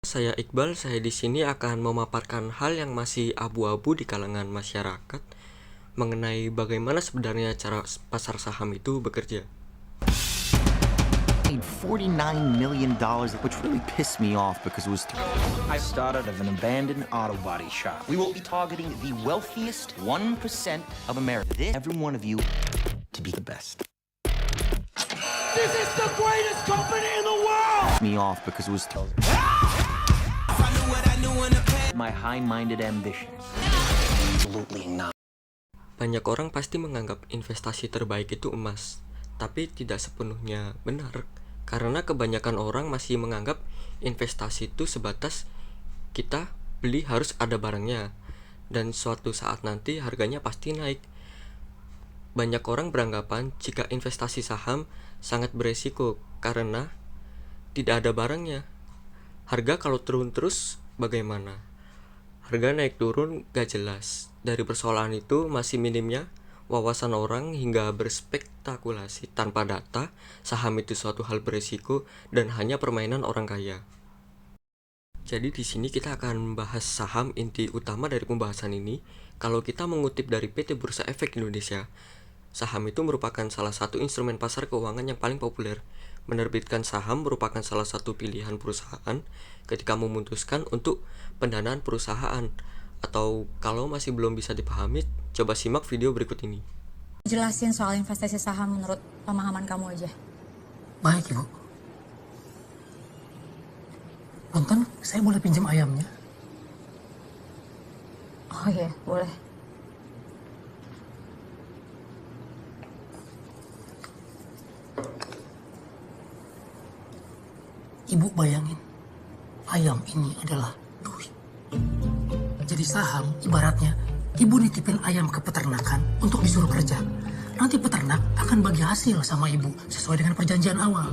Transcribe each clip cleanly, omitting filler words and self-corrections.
Saya Iqbal, saya di sini akan memaparkan hal yang masih abu-abu di kalangan masyarakat mengenai bagaimana sebenarnya cara pasar saham itu bekerja. Made $49 million, which really pissed me off because it was. I started as an abandoned auto body shop. We will be targeting the wealthiest 1% of America. Every one of you to be the best. This is the greatest company in the world! Me off because it was. My high-minded ambitions. Absolutely not. Banyak orang pasti menganggap investasi terbaik itu emas, tapi tidak sepenuhnya benar, karena kebanyakan orang masih menganggap investasi itu sebatas kita beli harus ada barangnya, dan suatu saat nanti harganya pasti naik. Banyak orang beranggapan jika investasi saham sangat beresiko karena tidak ada barangnya. Harga kalau turun terus bagaimana? Harga naik turun gak jelas. Dari persoalan itu masih minimnya wawasan orang hingga berspektakulasi tanpa data, saham itu suatu hal beresiko dan hanya permainan orang kaya. Jadi di sini kita akan membahas saham. Inti utama dari pembahasan ini, kalau kita mengutip dari PT Bursa Efek Indonesia, saham itu merupakan salah satu instrumen pasar keuangan yang paling populer. Menerbitkan saham merupakan salah satu pilihan perusahaan ketika memutuskan untuk pendanaan perusahaan. Atau kalau masih belum bisa dipahami, coba simak video berikut ini. Jelasin soal investasi saham menurut pemahaman kamu aja. Baik, Ibu. Punten, saya boleh pinjam ayamnya? Oh iya, boleh. Ibu bayangin, ayam ini adalah duit. Jadi saham ibaratnya ibu nitipin ayam ke peternakan untuk disuruh kerja. Nanti peternak akan bagi hasil sama ibu sesuai dengan perjanjian awal.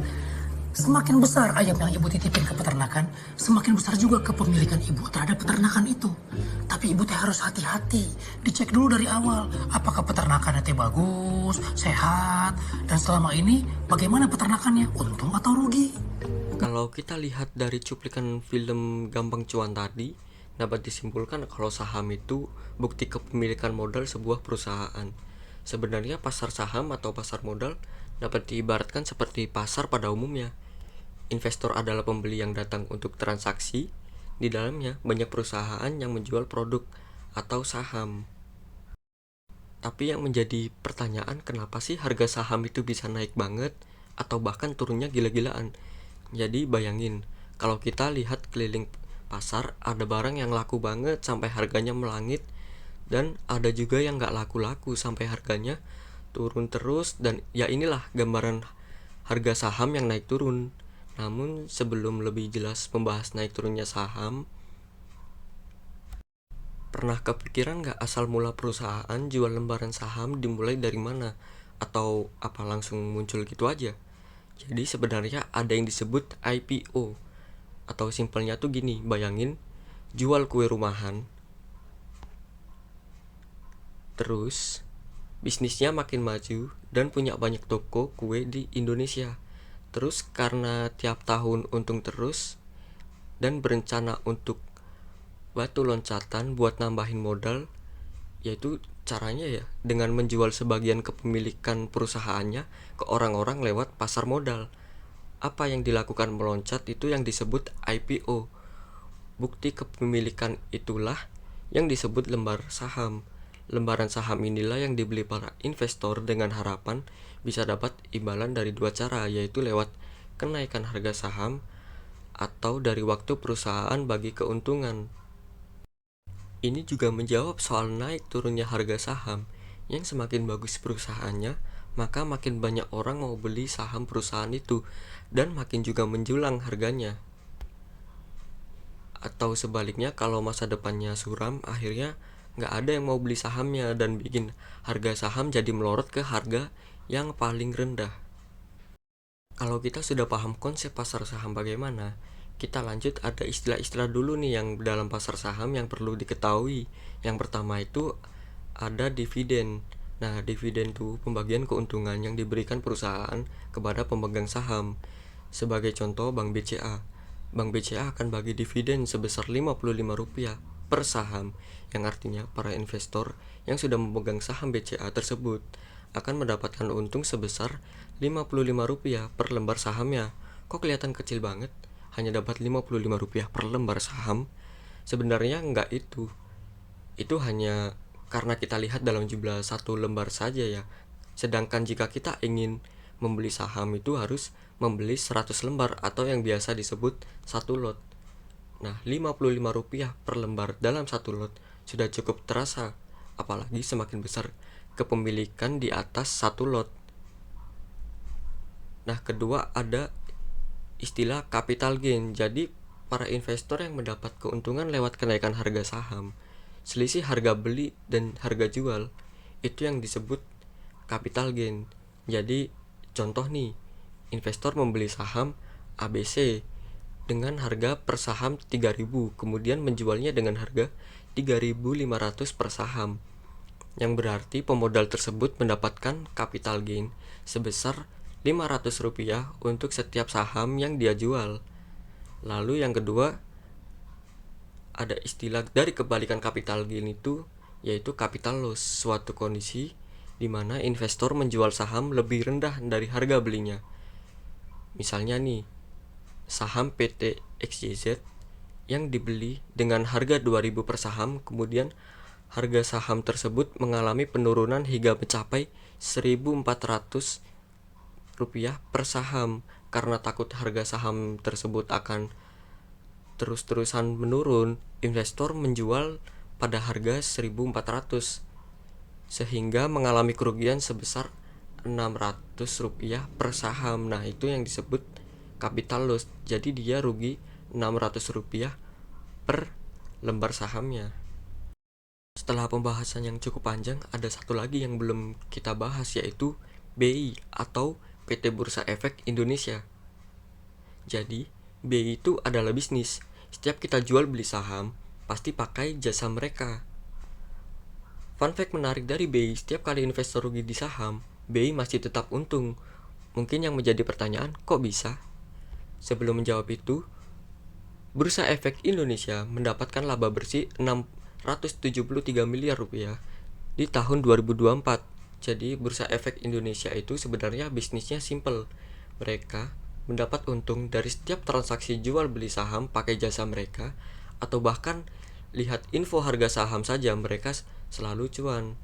Semakin besar ayam yang ibu titipin ke peternakan, semakin besar juga kepemilikan ibu terhadap peternakan itu. Tapi ibu teh harus hati-hati, dicek dulu dari awal apakah peternakannya teh bagus, sehat, dan selama ini bagaimana peternakannya, untung atau rugi. Kalau kita lihat dari cuplikan film Gampang Cuan tadi, dapat disimpulkan kalau saham itu bukti kepemilikan modal sebuah perusahaan. Sebenarnya pasar saham atau pasar modal dapat diibaratkan seperti pasar pada umumnya. Investor adalah pembeli yang datang untuk transaksi. Di dalamnya banyak perusahaan yang menjual produk atau saham. Tapi yang menjadi pertanyaan, kenapa sih harga saham itu bisa naik banget atau bahkan turunnya gila-gilaan? Jadi bayangin, kalau kita lihat keliling pasar, ada barang yang laku banget sampai harganya melangit, dan ada juga yang gak laku-laku sampai harganya turun terus. Dan ya inilah gambaran harga saham yang naik turun. Namun sebelum lebih jelas membahas naik turunnya saham, pernah kepikiran gak asal mula perusahaan jual lembaran saham dimulai dari mana? Atau apa langsung muncul gitu aja? Jadi sebenarnya ada yang disebut IPO, atau simpelnya tuh gini, bayangin jual kue rumahan, terus bisnisnya makin maju dan punya banyak toko kue di Indonesia. Terus karena tiap tahun untung terus dan berencana untuk batu loncatan buat nambahin modal, yaitu caranya ya dengan menjual sebagian kepemilikan perusahaannya ke orang-orang lewat pasar modal. Apa yang dilakukan meloncat itu yang disebut IPO. Bukti kepemilikan itulah yang disebut lembar saham. Lembaran saham inilah yang dibeli para investor dengan harapan bisa dapat imbalan dari dua cara, yaitu lewat kenaikan harga saham atau dari waktu perusahaan bagi keuntungan. Ini juga menjawab soal naik turunnya harga saham. Yang semakin bagus perusahaannya, maka makin banyak orang mau beli saham perusahaan itu, dan makin juga menjulang harganya. Atau sebaliknya, kalau masa depannya suram, akhirnya nggak ada yang mau beli sahamnya dan bikin harga saham jadi melorot ke harga yang paling rendah. Kalau kita sudah paham konsep pasar saham bagaimana, kita lanjut, ada istilah-istilah dulu nih yang dalam pasar saham yang perlu diketahui. Yang pertama itu ada dividen. Nah, dividen itu pembagian keuntungan yang diberikan perusahaan kepada pemegang saham. Sebagai contoh Bank BCA. Bank BCA akan bagi dividen sebesar Rp55 per saham, yang artinya para investor yang sudah memegang saham BCA tersebut akan mendapatkan untung sebesar Rp55 per lembar sahamnya. Kok kelihatan kecil banget? Hanya dapat Rp55 per lembar saham? Sebenarnya enggak itu. Itu hanya karena kita lihat dalam jumlah satu lembar saja ya. Sedangkan jika kita ingin membeli saham itu harus membeli 100 lembar atau yang biasa disebut satu lot. Nah, Rp55 per lembar dalam satu lot sudah cukup terasa, apalagi semakin besar kepemilikan di atas satu lot. Nah, kedua ada istilah capital gain. Jadi, para investor yang mendapat keuntungan lewat kenaikan harga saham, selisih harga beli dan harga jual, itu yang disebut capital gain. Jadi, contoh nih, investor membeli saham ABC dengan harga per saham 3.000, kemudian menjualnya dengan harga 3.500 per saham. Yang berarti pemodal tersebut mendapatkan capital gain sebesar Rp500 untuk setiap saham yang dia jual. Lalu yang kedua, ada istilah dari kebalikan capital gain itu, yaitu capital loss, suatu kondisi di mana investor menjual saham lebih rendah dari harga belinya. Misalnya nih, saham PT XYZ yang dibeli dengan harga 2.000 per saham, kemudian harga saham tersebut mengalami penurunan hingga mencapai Rp1.400 per saham. Karena takut harga saham tersebut akan terus-terusan menurun, investor menjual pada harga 1.400 sehingga mengalami kerugian sebesar Rp600 per saham. Nah, itu yang disebut capital loss. Jadi dia rugi Rp600 per lembar sahamnya. Setelah pembahasan yang cukup panjang, ada satu lagi yang belum kita bahas, yaitu BI atau PT Bursa Efek Indonesia. Jadi, BI itu adalah bisnis. Setiap kita jual beli saham, pasti pakai jasa mereka. Fun fact menarik dari BI, setiap kali investor rugi di saham, BI masih tetap untung. Mungkin yang menjadi pertanyaan, kok bisa? Sebelum menjawab itu, Bursa Efek Indonesia mendapatkan laba bersih Rp673 miliar di tahun 2024. Jadi Bursa Efek Indonesia itu sebenarnya bisnisnya simple. Mereka mendapat untung dari setiap transaksi jual beli saham pakai jasa mereka, atau bahkan lihat info harga saham saja mereka selalu cuan.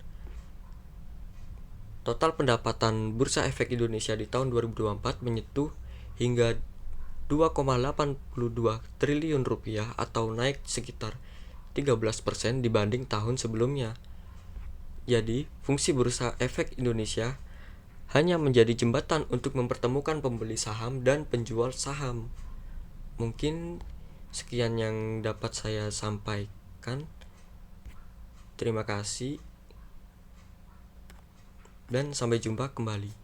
Total pendapatan Bursa Efek Indonesia di tahun 2024 menyentuh hingga Rp2,82 triliun atau naik sekitar 13% dibanding tahun sebelumnya. Jadi, fungsi Bursa Efek Indonesia hanya menjadi jembatan untuk mempertemukan pembeli saham dan penjual saham. Mungkin sekian yang dapat saya sampaikan. Terima kasih dan sampai jumpa kembali.